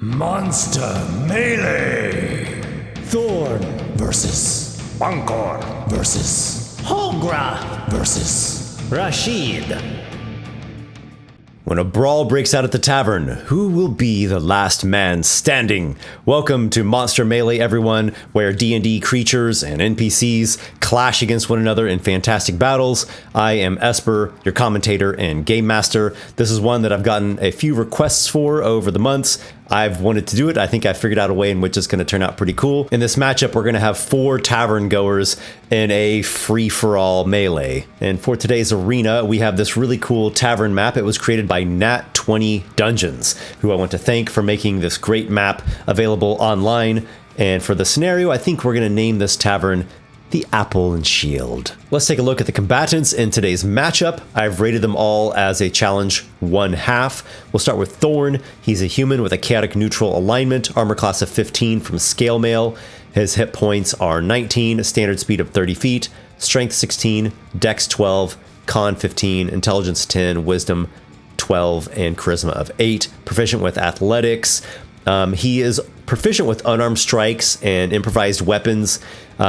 Monster Melee! Thorn versus Bankor versus Hogra versus Rashid. When a brawl breaks out at the tavern, who will be the last man standing? Welcome to Monster Melee, everyone, where D&D creatures and NPCs clash against one another in fantastic battles. I am Esper, your commentator and game master. This is one that I've gotten a few requests for over the months. I've wanted to do it. I think I figured out a way in which it's going to turn out pretty cool. In this matchup, we're going to have 4 tavern goers in a free-for-all melee. And for today's arena, we have this really cool tavern map. It was created by Nat20 Dungeons, who I want to thank for making this great map available online. And for the scenario, I think we're going to name this tavern the Apple and Shield. Let's take a look at the combatants in today's matchup. I've rated them all as a challenge 1/2. We'll start with Thorn. He's a human with a chaotic neutral alignment, armor class of 15 from scale mail. His hit points are 19, standard speed of 30 feet, strength 16, dex 12, con 15, intelligence 10, wisdom 12, and charisma of 8. Proficient with athletics. He is proficient with unarmed strikes and improvised weapons.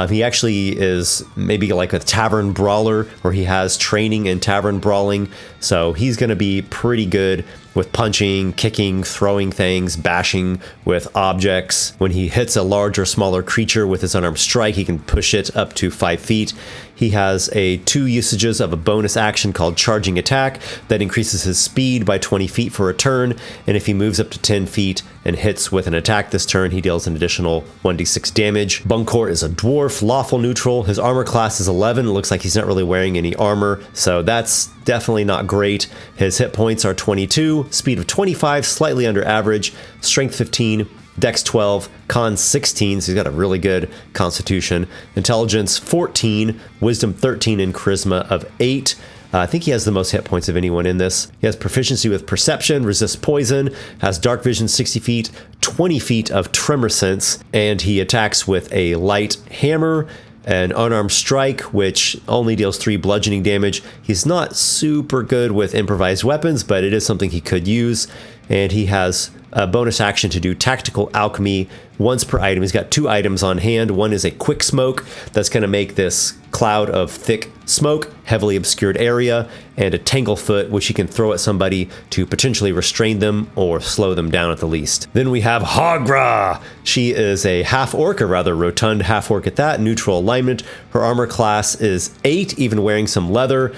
He actually is maybe like a tavern brawler, where he has training in tavern brawling. So he's going to be pretty good with punching, kicking, throwing things, bashing with objects. When he hits a large or smaller creature with his unarmed strike, he can push it up to 5 feet. He has 2 usages of a bonus action called charging attack that increases his speed by 20 feet for a turn. And if he moves up to 10 feet and hits with an attack this turn, he deals an additional 1d6 damage. Bankor is a dwarf, lawful neutral. His armor class is 11. It looks like he's not really wearing any armor, so that's definitely not great. His hit points are 22, speed of 25, slightly under average, strength 15, dex 12, con 16, so he's got a really good constitution, intelligence 14, wisdom 13, and charisma of 8. I think he has the most hit points of anyone in this. He has proficiency with perception, resists poison, has dark vision 60 feet, 20 feet of tremor sense, and he attacks with a light hammer, an unarmed strike, which only deals 3 bludgeoning damage. He's not super good with improvised weapons, but it is something he could use. And he has a bonus action to do tactical alchemy once per item. He's got 2 items on hand. One is a quick smoke that's going to make this cloud of thick smoke, heavily obscured area, and a tanglefoot, which he can throw at somebody to potentially restrain them or slow them down at the least. Then we have Hogra. She is a half-orc, or rather rotund half-orc at that, neutral alignment. Her armor class is 8, even wearing some leather,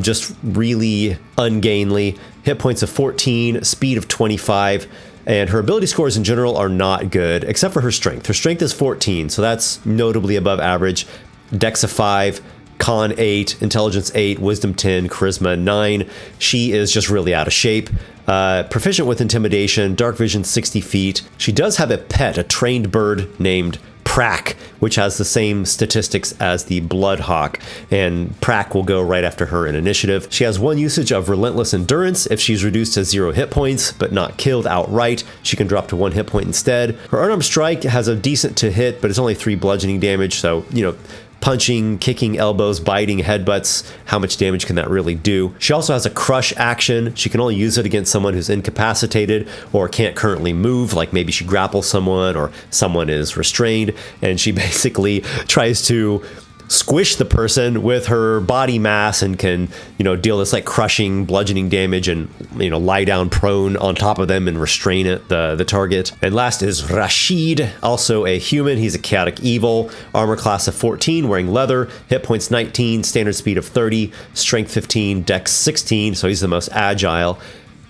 just really ungainly. Hit points of 14, speed of 25, and her ability scores in general are not good, except for her strength. Her strength is 14, so that's notably above average. Dex of 5, con 8, intelligence 8, wisdom 10, charisma 9. She is just really out of shape. Proficient with intimidation, dark vision 60 feet. She does have a pet, a trained bird named Prack, which has the same statistics as the Bloodhawk, and Prack will go right after her in initiative. She has 1 usage of Relentless Endurance. If she's reduced to 0 hit points, but not killed outright, she can drop to 1 hit point instead. Her unarmed strike has a decent to hit, but it's only 3 bludgeoning damage, so, punching, kicking, elbows, biting, headbutts, how much damage can that really do? She also has a crush action. She can only use it against someone who's incapacitated or can't currently move, like maybe she grapples someone or someone is restrained, and she basically tries to squish the person with her body mass and can, deal this like crushing, bludgeoning damage and, lie down prone on top of them and restrain the target. And last is Rashid, also a human. He's a chaotic evil, armor class of 14, wearing leather, hit points 19, standard speed of 30, strength 15, dex 16, so he's the most agile.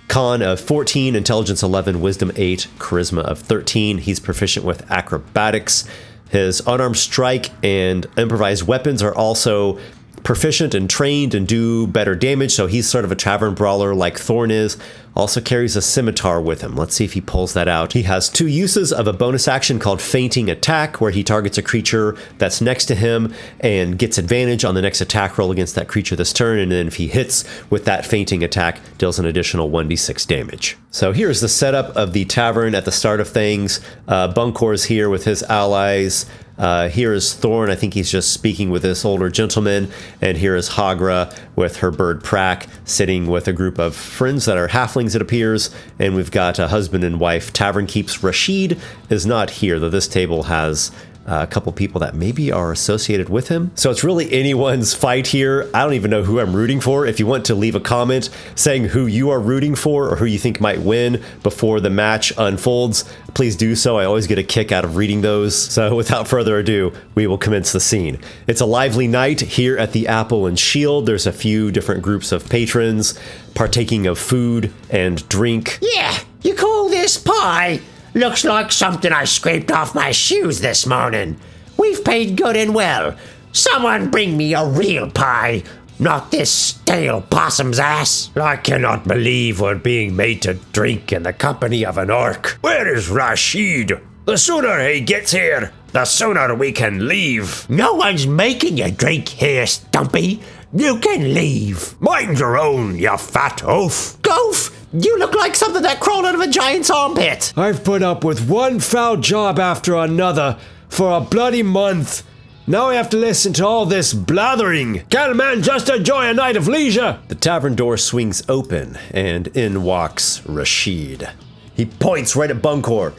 Con of 14, intelligence 11, wisdom 8, charisma of 13. He's proficient with acrobatics. His unarmed strike and improvised weapons are also proficient and trained and do better damage, so he's sort of a tavern brawler like Thorn is. Also carries a scimitar with him. Let's see if he pulls that out. He has 2 uses of a bonus action called Fainting Attack, where he targets a creature that's next to him and gets advantage on the next attack roll against that creature this turn, and then if he hits with that Fainting Attack, deals an additional 1d6 damage. So here's the setup of the tavern at the start of things. Bankor is here with his allies. Here is Thorn. I think he's just speaking with this older gentleman. And here is Hagra with her bird Prak sitting with a group of friends that are halflings, it appears. And we've got a husband and wife. Tavern Keep's Rashid is not here, though this table has a couple people that maybe are associated with him. So it's really anyone's fight here. I don't even know who I'm rooting for. If you want to leave a comment saying who you are rooting for or who you think might win before the match unfolds, please do so. I always get a kick out of reading those. So without further ado, we will commence the scene. It's a lively night here at the Apple and Shield. There's a few different groups of patrons partaking of food and drink. Yeah, you call this pie? Looks like something I scraped off my shoes this morning. We've paid good and well. Someone bring me a real pie, not this stale possum's ass. I cannot believe we're being made to drink in the company of an orc. Where is Rashid? The sooner he gets here, the sooner we can leave. No one's making you drink here, Stumpy. You can leave. Mind your own, you fat oaf. Goof! You look like something that crawled out of a giant's armpit. I've put up with one foul job after another for a bloody month. Now I have to listen to all this blathering. Can a man just enjoy a night of leisure? The tavern door swings open and in walks Rashid. He points right at Bunkor.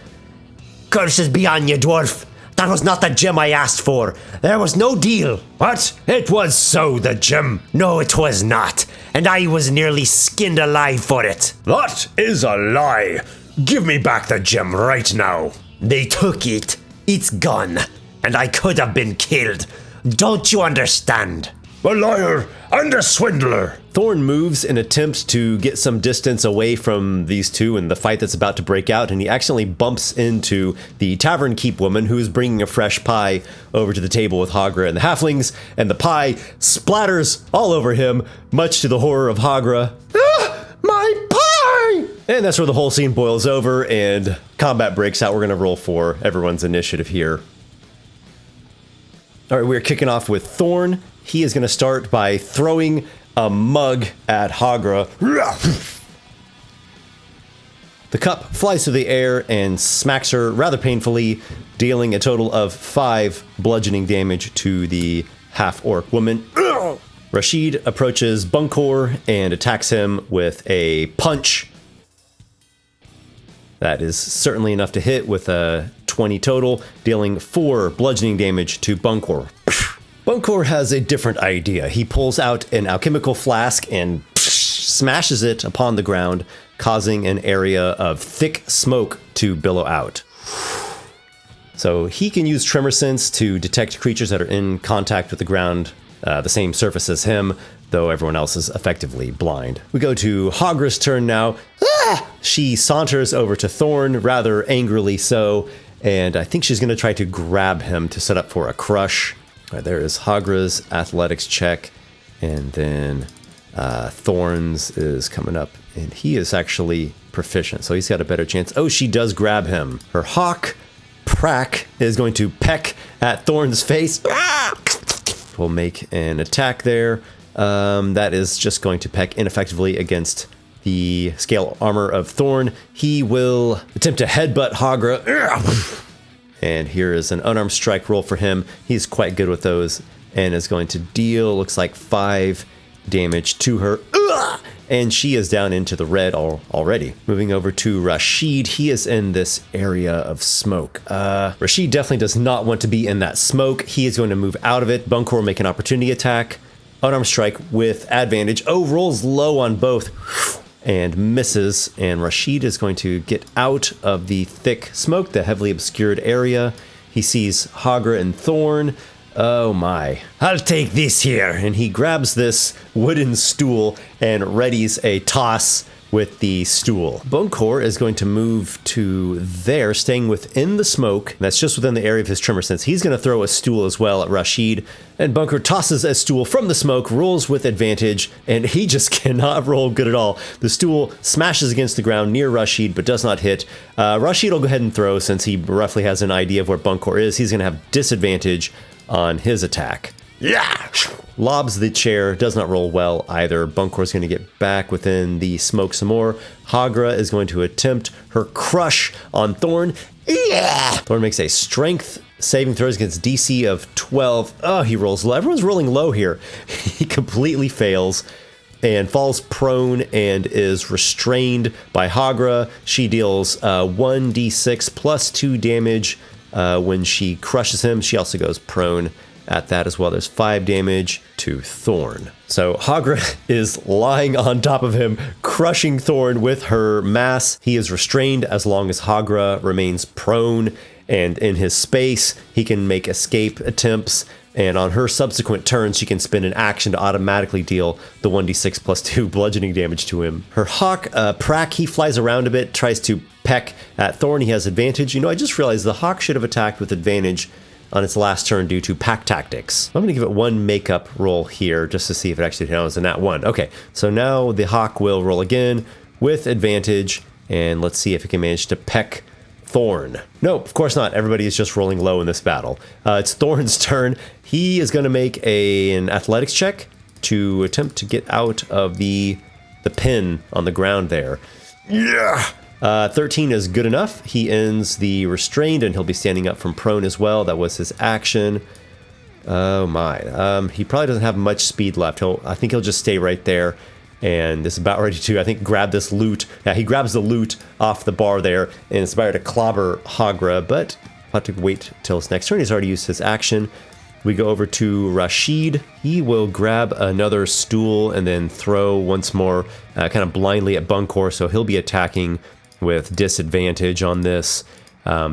Curses be on you, dwarf. That was not the gem I asked for. There was no deal. What? It was so, the gem. No, it was not. And I was nearly skinned alive for it. That is a lie. Give me back the gem right now. They took it. It's gone. And I could have been killed. Don't you understand? A liar and a swindler. Thorn moves and attempts to get some distance away from these two and the fight that's about to break out, and he accidentally bumps into the Tavern Keep woman who's bringing a fresh pie over to the table with Hagra and the halflings, and the pie splatters all over him, much to the horror of Hagra. Ah, my pie! And that's where the whole scene boils over and combat breaks out. We're going to roll for everyone's initiative here. All right, we're kicking off with Thorn. He is going to start by throwing a mug at Hagra. The cup flies through the air and smacks her rather painfully, dealing a total of 5 bludgeoning damage to the half-orc woman. Rashid approaches Bunkor and attacks him with a punch. That is certainly enough to hit with a 20 total, dealing 4 bludgeoning damage to Bunkor. Bunkor has a different idea. He pulls out an alchemical flask and smashes it upon the ground, causing an area of thick smoke to billow out. So he can use tremor sense to detect creatures that are in contact with the ground, the same surface as him, though everyone else is effectively blind. We go to Hagra's turn now. She saunters over to Thorn, rather angrily so, and I think she's going to try to grab him to set up for a crush. All right, there is Hagra's athletics check, and then Thorn's is coming up, and he is actually proficient, so he's got a better chance. Oh, she does grab him. Her hawk, Prak, is going to peck at Thorn's face. We'll make an attack there. That is just going to peck ineffectively against the scale armor of Thorn. He will attempt to headbutt Hagra. And here is an unarmed strike roll for him. He's quite good with those and is going to deal, looks like 5 damage to her. And she is down into the red already. Moving over to Rashid. He is in this area of smoke. Rashid definitely does not want to be in that smoke. He is going to move out of it. Bunkor will make an opportunity attack. Unarmed strike with advantage. Oh, rolls low on both. And misses, and Rashid is going to get out of the thick smoke, the heavily obscured area. He sees Hagra and Thorn. Oh my. I'll take this here. And he grabs this wooden stool and readies a toss with the stool. Bunkor is going to move to there, staying within the smoke. That's just within the area of his tremor sense. He's going to throw a stool as well at Rashid. And Bunkor tosses a stool from the smoke, rolls with advantage, and he just cannot roll good at all. The stool smashes against the ground near Rashid, but does not hit. Rashid will go ahead and throw since he roughly has an idea of where Bunkor is. He's going to have disadvantage on his attack. Yeah! Lobs the chair, does not roll well either. Bunkor's going to get back within the smoke some more. Hagra is going to attempt her crush on Thorn. Yeah. Thorn makes a strength saving throws against DC of 12. Oh, he rolls low. Everyone's rolling low here. He completely fails and falls prone and is restrained by Hagra. She deals 1d6 plus 2 damage when she crushes him. She also goes prone at that as well. There's 5 damage to Thorn. So Hagra is lying on top of him, crushing Thorn with her mass. He is restrained as long as Hagra remains prone and in his space. He can make escape attempts, and on her subsequent turns, she can spend an action to automatically deal the 1d6 plus 2 bludgeoning damage to him. Her hawk, Prak, he flies around a bit, tries to peck at Thorn. He has advantage. You know, I just realized the hawk should have attacked with advantage on its last turn due to pack tactics. I'm going to give it one makeup roll here just to see if it actually hits, and that one. Okay, so now the hawk will roll again with advantage, and let's see if it can manage to peck Thorn. Nope, of course not. Everybody is just rolling low in this battle. It's Thorn's turn. He is going to make an athletics check to attempt to get out of the pin on the ground there. Yeah. 13 is good enough. He ends the restrained, and he'll be standing up from prone as well. That was his action. Oh my. He probably doesn't have much speed left. I think he'll just stay right there and is about ready to, I think, grab this loot. Yeah, he grabs the loot off the bar there and is about to clobber Hagra, but I'll have to wait till his next turn. He's already used his action. We go over to Rashid. He will grab another stool and then throw once more kind of blindly at Bunkor, so he'll be attacking with disadvantage on this,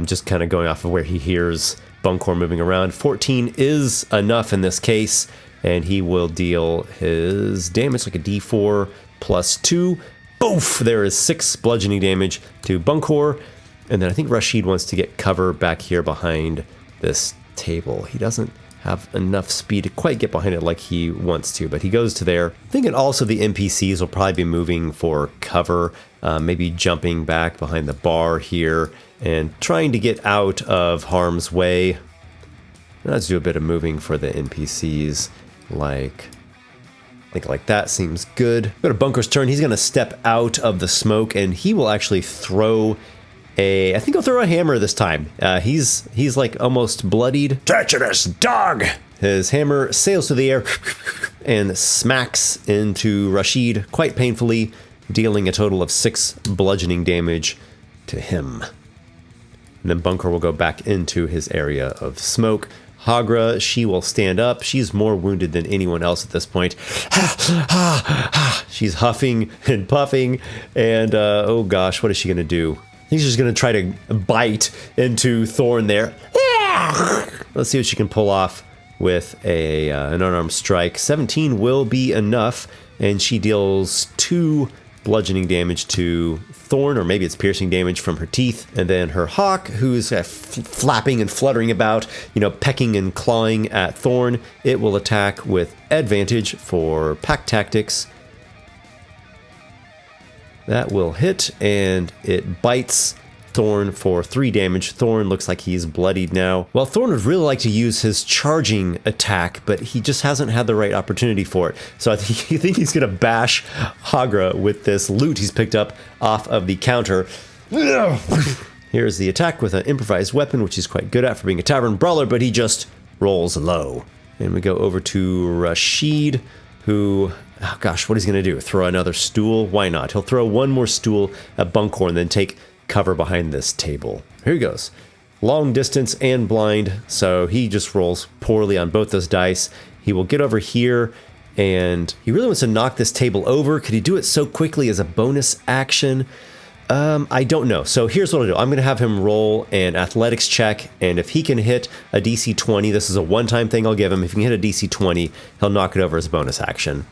just kind of going off of where he hears Bunkor moving around. 14 is enough in this case, and he will deal his damage like a d4 plus 2. Boof! There is 6 bludgeoning damage to Bunkor, and then I think Rashid wants to get cover back here behind this table. He doesn't have enough speed to quite get behind it like he wants to, but he goes to there. I'm thinking also the NPCs will probably be moving for cover, maybe jumping back behind the bar here and trying to get out of harm's way. Let's do a bit of moving for the NPCs, I think like that seems good. Go to Bunker's turn. He's going to step out of the smoke, and he will actually throw I think he'll throw a hammer this time. He's like almost bloodied. Treacherous dog! His hammer sails through the air and smacks into Rashid quite painfully, dealing a total of 6 bludgeoning damage to him. And then Bunker will go back into his area of smoke. Hagra, she will stand up. She's more wounded than anyone else at this point. She's huffing and puffing, and oh gosh, what is she going to do? He's just going to try to bite into Thorn there. Let's see what she can pull off with an unarmed strike. 17 will be enough, and she deals 2 bludgeoning damage to Thorn, or maybe it's piercing damage from her teeth. And then her hawk, who's flapping and fluttering about, pecking and clawing at Thorn, it will attack with advantage for pack tactics. That will hit, and it bites Thorn for 3 damage. Thorn looks like he's bloodied now. Well, Thorn would really like to use his charging attack, but he just hasn't had the right opportunity for it. So I think he's going to bash Hagra with this loot he's picked up off of the counter. Here's the attack with an improvised weapon, which he's quite good at for being a Tavern Brawler, but he just rolls low. And we go over to Rashid, who... oh gosh, what he's going to do? Throw another stool? Why not? He'll throw one more stool at Bunkor and then take cover behind this table. Here he goes. Long distance and blind, so he just rolls poorly on both those dice. He will get over here, and he really wants to knock this table over. Could he do it so quickly as a bonus action? I don't know. So here's what I'll do. I'm going to have him roll an athletics check, and if he can hit a DC 20, this is a one-time thing I'll give him. If he can hit a DC 20, he'll knock it over as a bonus action.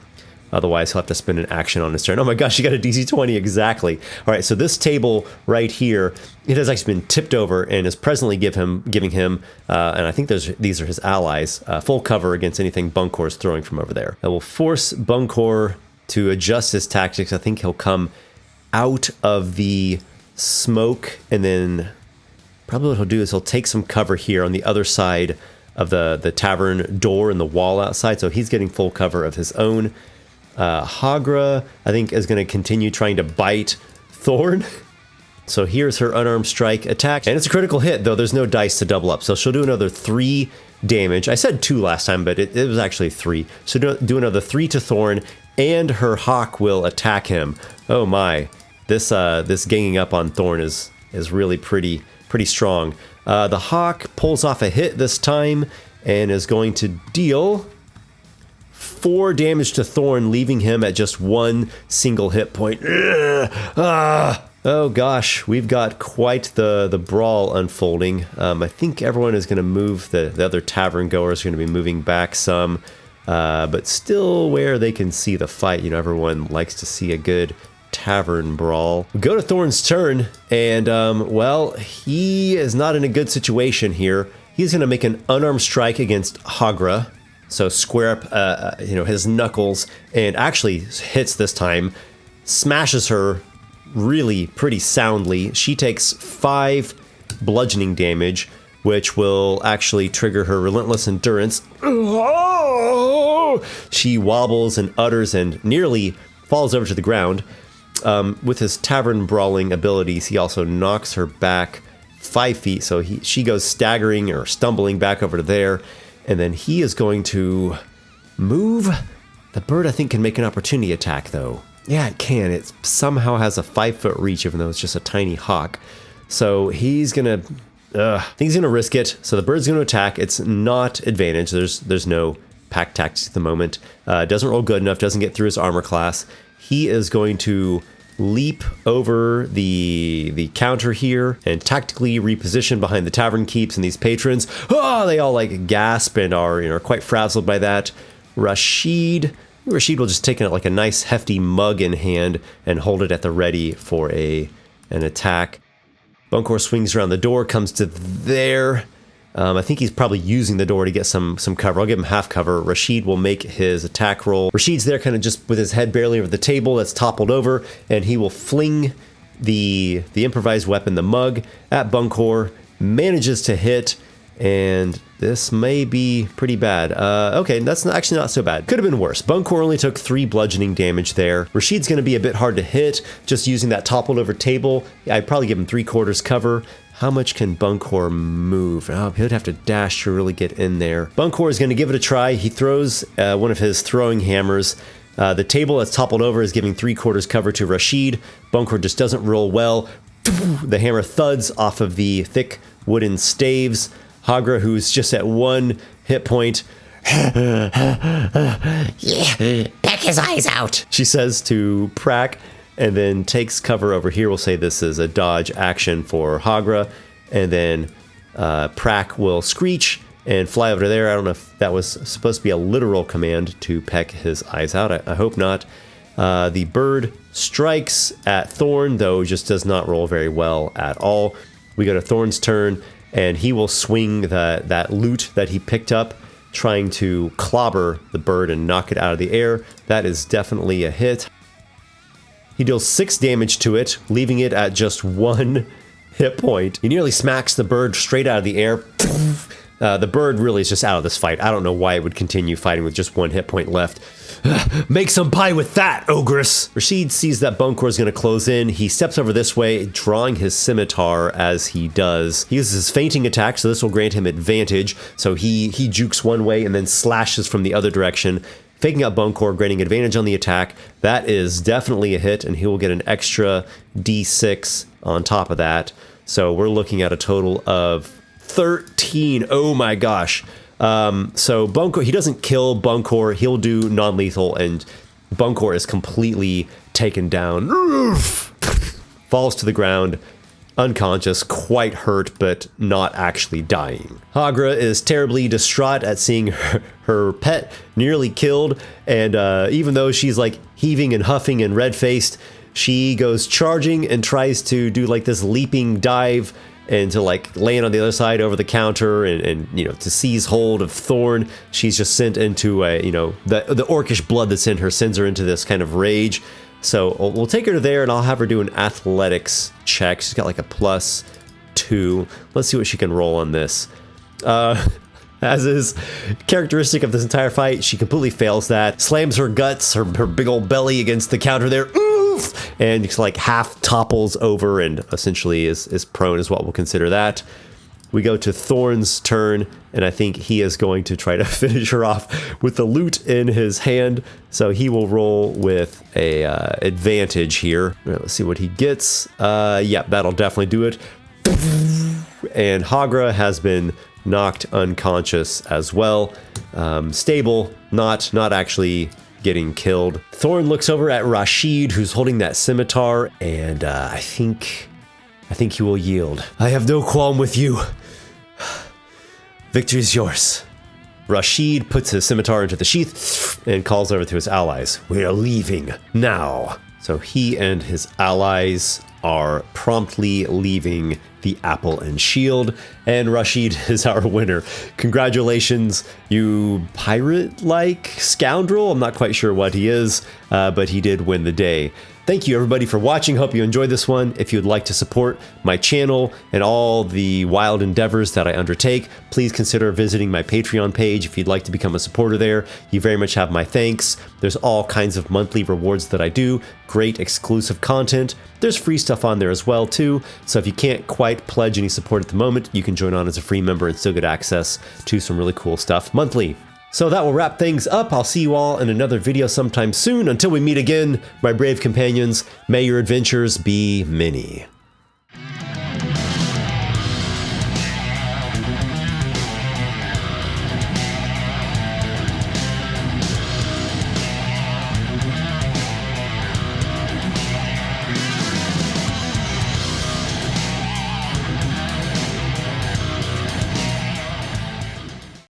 Otherwise, he'll have to spend an action on his turn. Oh my gosh, you got a DC 20, exactly. All right, so this table right here, it has actually been tipped over and is presently giving him, and I think these are his allies, full cover against anything Bunkor is throwing from over there. That will force Bunkor to adjust his tactics. I think he'll come out of the smoke, and then probably what he'll do is he'll take some cover here on the other side of the tavern door and the wall outside, so he's getting full cover of his own. Hagra, I think, is going to continue trying to bite Thorn. So here's her unarmed strike attack, and it's a critical hit, though there's no dice to double up. So she'll do another 3 damage. I said 2 last time, but it was actually 3. So do another 3 to Thorn, and her hawk will attack him. Oh my, this ganging up on Thorn is really pretty strong. The hawk pulls off a hit this time and is going to deal 4 damage to Thorn, leaving him at just 1 single hit point. Oh gosh, we've got quite the brawl unfolding. I think everyone is going to move, the other tavern goers are going to be moving back some, but still where they can see the fight. You know, everyone likes to see a good tavern brawl. We go to Thorn's turn, and well, he is not in a good situation here. He's going to make an unarmed strike against Hagra, so square up his knuckles, and actually hits this time, smashes her really pretty soundly. She takes 5 bludgeoning damage, which will actually trigger her relentless endurance. She wobbles and utters and nearly falls over to the ground. With his tavern brawling abilities, he also knocks her back 5 feet, so she goes staggering or stumbling back over to there, and then he is going to move. The bird, I think, can make an opportunity attack, though. Yeah, it can. It somehow has a 5-foot reach, even though it's just a tiny hawk. So he's gonna, I think he's gonna risk it. So the bird's gonna attack. It's not advantage. There's no pack tactics at the moment. Doesn't roll good enough. Doesn't get through his armor class. He is going to leap over the counter here and tactically reposition behind the tavern keeps and these patrons. Oh, they all like gasp and are quite frazzled by that. Rashid will just take like a nice hefty mug in hand and hold it at the ready for an attack. Bunkor swings around the door, comes to there. I think he's probably using the door to get some cover. I'll give him half cover. Rashid will make his attack roll. Rashid's there kind of just with his head barely over the table that's toppled over, and he will fling the improvised weapon, the mug, at Bunkor. Manages to hit, and this may be pretty bad. Okay, that's actually not so bad. Could have been worse. Bunkor only took 3 bludgeoning damage there. Rashid's going to be a bit hard to hit, just using that toppled over table. I'd probably give him 3/4 cover. How much can Bunkor move? Oh, he'd have to dash to really get in there. Bunkor is going to give it a try. He throws one of his throwing hammers. The table that's toppled over is giving 3/4 cover to Rashid. Bunkor just doesn't roll well. The hammer thuds off of the thick wooden staves. Hagra, who's just at 1 hit point. Yeah, peck his eyes out, she says to Prak, and then takes cover over here. We'll say this is a dodge action for Hagra, and then Prak will screech and fly over there. I don't know if that was supposed to be a literal command to peck his eyes out. I hope not. The bird strikes at Thorn, though just does not roll very well at all. We go to Thorn's turn, and he will swing that loot that he picked up, trying to clobber the bird and knock it out of the air. That is definitely a hit. He deals 6 damage to it, leaving it at just 1 hit point. He nearly smacks the bird straight out of the air. The bird really is just out of this fight. I don't know why it would continue fighting with just 1 hit point left. Make some pie with that, ogress! Rashid sees that Bunkor is going to close in. He steps over this way, drawing his scimitar as he does. He uses his feinting attack, so this will grant him advantage. So he jukes one way and then slashes from the other direction, faking out Bunkor, granting advantage on the attack. That is definitely a hit, and he will get an extra d6 on top of that. So we're looking at a total of 13. Oh my gosh. So Bunkor, he doesn't kill Bunkor, he'll do non-lethal, and Bunkor is completely taken down. Falls to the ground, unconscious, quite hurt, but not actually dying. Hagra is terribly distraught at seeing her pet nearly killed, and even though she's like heaving and huffing and red-faced, she goes charging and tries to do like this leaping dive and to like land on the other side over the counter and to seize hold of Thorn. She's just sent into a, the orcish blood that's in her sends her into this kind of rage. So we'll take her to there, and I'll have her do an athletics check. She's got like a +2. Let's see what she can roll on this. As is characteristic of this entire fight, she completely fails that. Slams her guts, her big old belly against the counter there. Ooh! and just like half topples over and essentially is prone is what we'll consider that. We go to Thorn's turn, and I think he is going to try to finish her off with the loot in his hand. So he will roll with a advantage here. Let's see what he gets. Yeah, that'll definitely do it. And Hagra has been knocked unconscious as well. Stable, not actually getting killed. Thorn looks over at Rashid, who's holding that scimitar, and I think he will yield. I have no qualm with you. Victory is yours. Rashid puts his scimitar into the sheath and calls over to his allies. We are leaving now. So he and his allies are promptly leaving the Apple and Shield, and Rashid is our winner. Congratulations, you pirate-like scoundrel. I'm not quite sure what he is, but he did win the day. Thank you everybody for watching. Hope you enjoyed this one. If you'd like to support my channel and all the wild endeavors that I undertake, please consider visiting my Patreon page if you'd like to become a supporter there. You very much have my thanks. There's all kinds of monthly rewards that I do, great exclusive content. There's free stuff on there as well too, so if you can't quite pledge any support at the moment, you can join on as a free member and still get access to some really cool stuff monthly. So that will wrap things up. I'll see you all in another video sometime soon. Until we meet again, my brave companions, may your adventures be many.